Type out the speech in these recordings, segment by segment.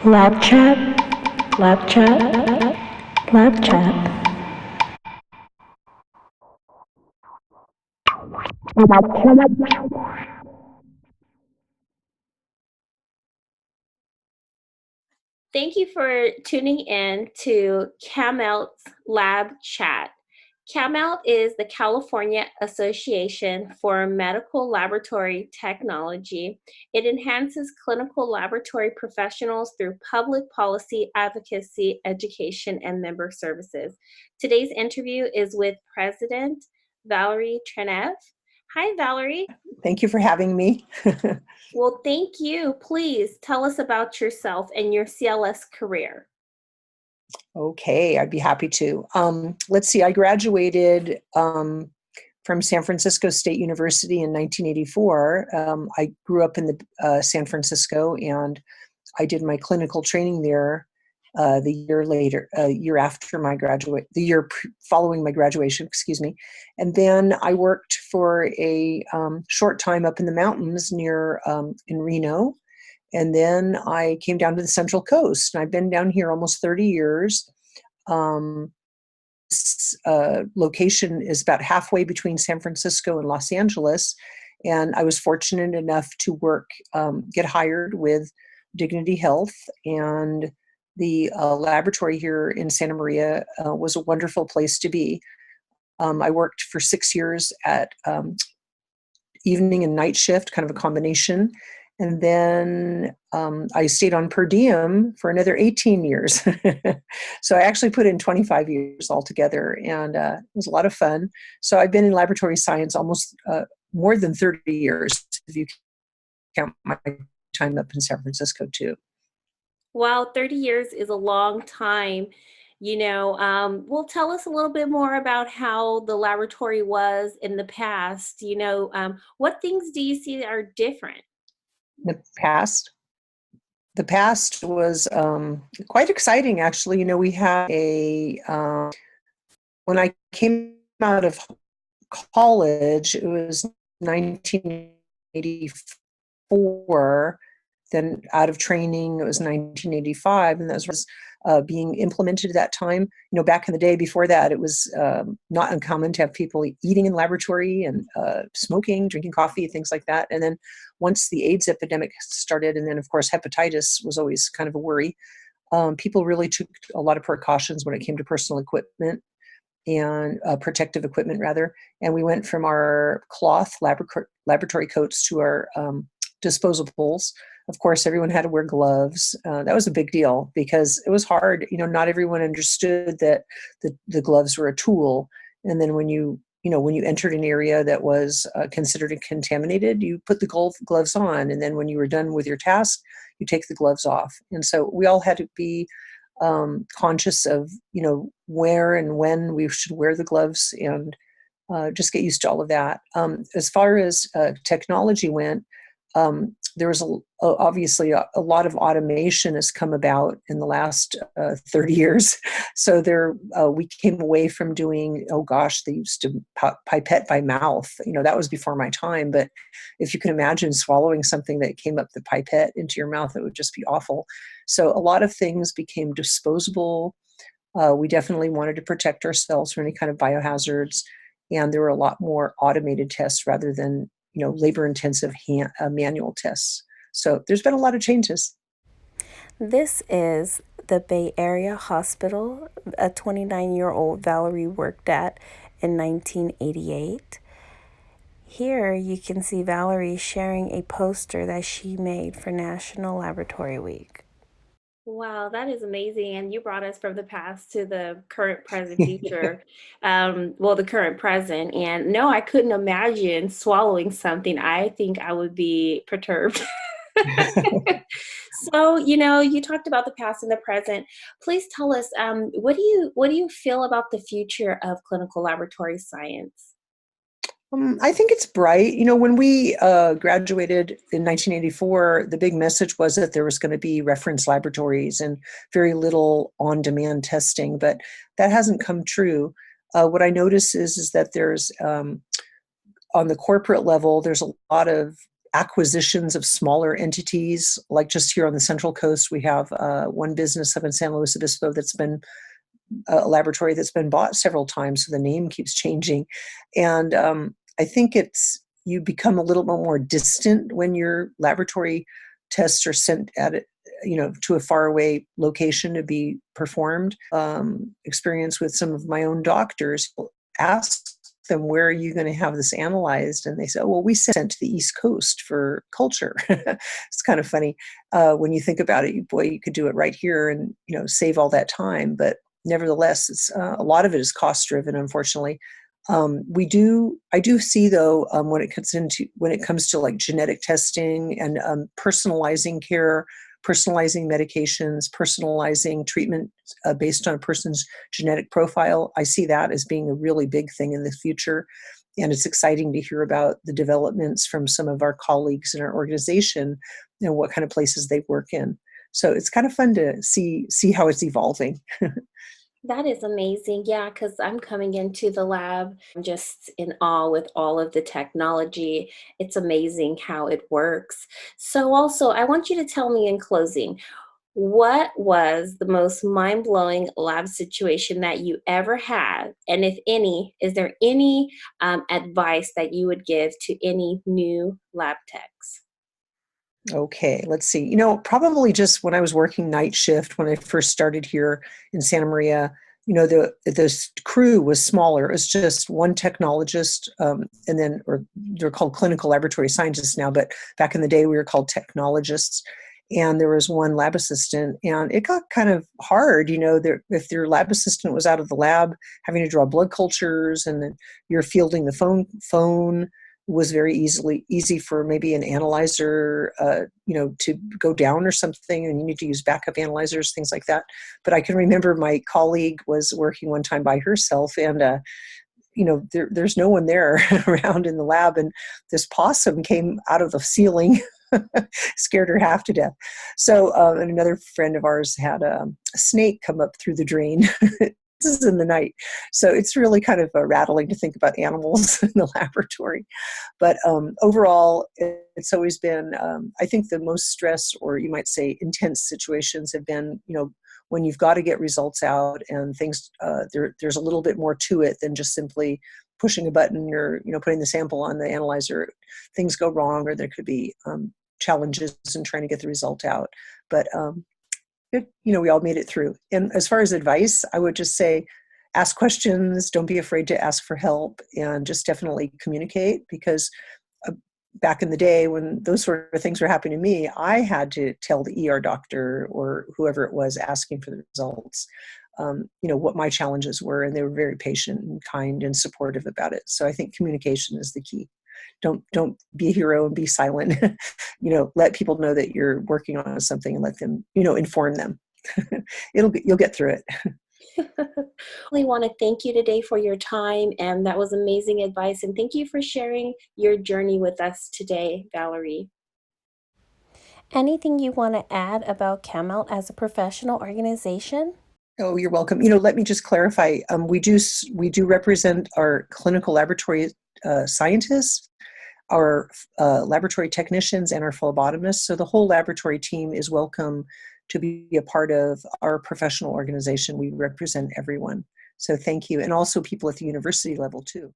Lab chat, lab chat, lab chat. Thank you for tuning in to CAMLT's Lab Chat. CAMLT is the California Association for Medical Laboratory Technology. It enhances clinical laboratory professionals through public policy, advocacy, education, and member services. Today's interview is with President Valerie Trenev. Hi, Valerie. Thank you for having me. Well, thank you. Please tell us about yourself and your CLS career. Okay, I'd be happy to. Let's see, I graduated from San Francisco State University in 1984. I grew up in the San Francisco, and I did my clinical training there the year after my following my graduation, excuse me. And then I worked for a short time up in the mountains near in Reno. And then I came down to the Central Coast, and I've been down here almost 30 years. This location is about halfway between San Francisco and Los Angeles. And I was fortunate enough to get hired with Dignity Health, and the laboratory here in Santa Maria was a wonderful place to be. I worked for 6 years at evening and night shift, kind of a combination. And then I stayed on per diem for another 18 years. So I actually put in 25 years altogether, and it was a lot of fun. So I've been in laboratory science almost more than 30 years, if you count my time up in San Francisco too. Wow, 30 years is a long time. Well, tell us a little bit more about how the laboratory was in the past. What things do you see that are different? The past. The past was quite exciting, actually. We had when I came out of college, it was 1984. Then out of training, it was 1985, and that was being implemented at that time. Back in the day before that, it was not uncommon to have people eating in laboratory and smoking, drinking coffee, things like that. And then once the AIDS epidemic started, and then of course hepatitis was always kind of a worry, people really took a lot of precautions when it came to personal equipment and protective equipment rather. And we went from our cloth laboratory coats to our disposables. Of course, everyone had to wear gloves. That was a big deal because it was hard. Not everyone understood that the gloves were a tool. And then when you entered an area that was considered contaminated, you put the gloves on. And then when you were done with your task, you take the gloves off. And so we all had to be conscious of, where and when we should wear the gloves, and just get used to all of that. As far as technology went, there was obviously a lot of automation has come about in the last 30 years. So we came away from doing, they used to pipette by mouth. That was before my time. But if you can imagine swallowing something that came up the pipette into your mouth, it would just be awful. So a lot of things became disposable. We definitely wanted to protect ourselves from any kind of biohazards. And there were a lot more automated tests rather than labor-intensive manual tests. So there's been a lot of changes. This is the Bay Area hospital a 29-year-old Valerie worked at in 1988. Here you can see Valerie sharing a poster that she made for National Laboratory Week. Wow, that is amazing. And you brought us from the past to the current, present, future. The current, present. And no, I couldn't imagine swallowing something. I think I would be perturbed. So, you talked about the past and the present. Please tell us, what do you feel about the future of clinical laboratory science? I think it's bright. When we graduated in 1984, the big message was that there was going to be reference laboratories and very little on-demand testing, but that hasn't come true. What I notice is that there's, on the corporate level, there's a lot of acquisitions of smaller entities. Like just here on the Central Coast, we have one business up in San Luis Obispo that's been a laboratory that's been bought several times, so the name keeps changing. And I think you become a little bit more distant when your laboratory tests are sent to a faraway location to be performed. Experience with some of my own doctors, ask them, where are you going to have this analyzed? And they say, oh, well, we sent to the East Coast for culture. It's kind of funny when you think about it. Boy, you could do it right here and save all that time. But nevertheless, it's a lot of it is cost driven, unfortunately. I do see though, when it comes to like genetic testing and personalizing care, personalizing medications, personalizing treatment based on a person's genetic profile, I see that as being a really big thing in the future. And it's exciting to hear about the developments from some of our colleagues in our organization and what kind of places they work in. So it's kind of fun to see how it's evolving. That is amazing. Yeah, because I'm coming into the lab. I'm just in awe with all of the technology. It's amazing how it works. So also, I want you to tell me in closing, what was the most mind-blowing lab situation that you ever had? And if any, is there any advice that you would give to any new lab techs? Okay, let's see. Probably just when I was working night shift when I first started here in Santa Maria, the crew was smaller. It was just one technologist, or they're called clinical laboratory scientists now, but back in the day we were called technologists. And there was one lab assistant, and it got kind of hard, if your lab assistant was out of the lab having to draw blood cultures, and then you're fielding the phone was very easy for maybe an analyzer, to go down or something, and you need to use backup analyzers, things like that. But I can remember my colleague was working one time by herself, and there's no one there around in the lab, and this possum came out of the ceiling, scared her half to death. So, and another friend of ours had a snake come up through the drain. This is in the night. So it's really kind of rattling to think about animals in the laboratory. But overall, it's always been, I think the most stress, or you might say intense situations have been, when you've got to get results out and things, there's a little bit more to it than just simply pushing a button or, putting the sample on the analyzer. Things go wrong, or there could be challenges in trying to get the result out. But we all made it through. And as far as advice, I would just say, ask questions, don't be afraid to ask for help, and just definitely communicate, because back in the day when those sort of things were happening to me, I had to tell the ER doctor or whoever it was asking for the results, what my challenges were, and they were very patient and kind and supportive about it. So I think communication is the key. Don't be a hero and be silent. Let people know that you're working on something, and let them, inform them. You'll get through it. I really want to thank you today for your time, and that was amazing advice. And thank you for sharing your journey with us today, Valerie. Anything you want to add about CAMLT as a professional organization? Oh, you're welcome. Let me just clarify. We do represent our clinical laboratory scientists, our laboratory technicians, and our phlebotomists. So the whole laboratory team is welcome to be a part of our professional organization. We represent everyone. So thank you. And also people at the university level too.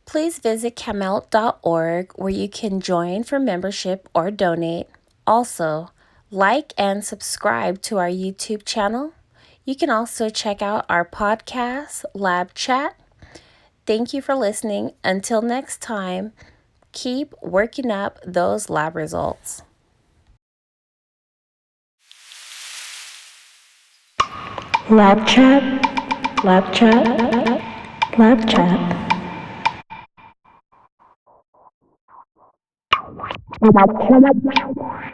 Please visit CAMLT.org, where you can join for membership or donate. Also, like and subscribe to our YouTube channel. You can also check out our podcast, Lab Chat. Thank you for listening. Until next time, keep working up those lab results. Lab chat, lab chat, lab chat. Lab chat.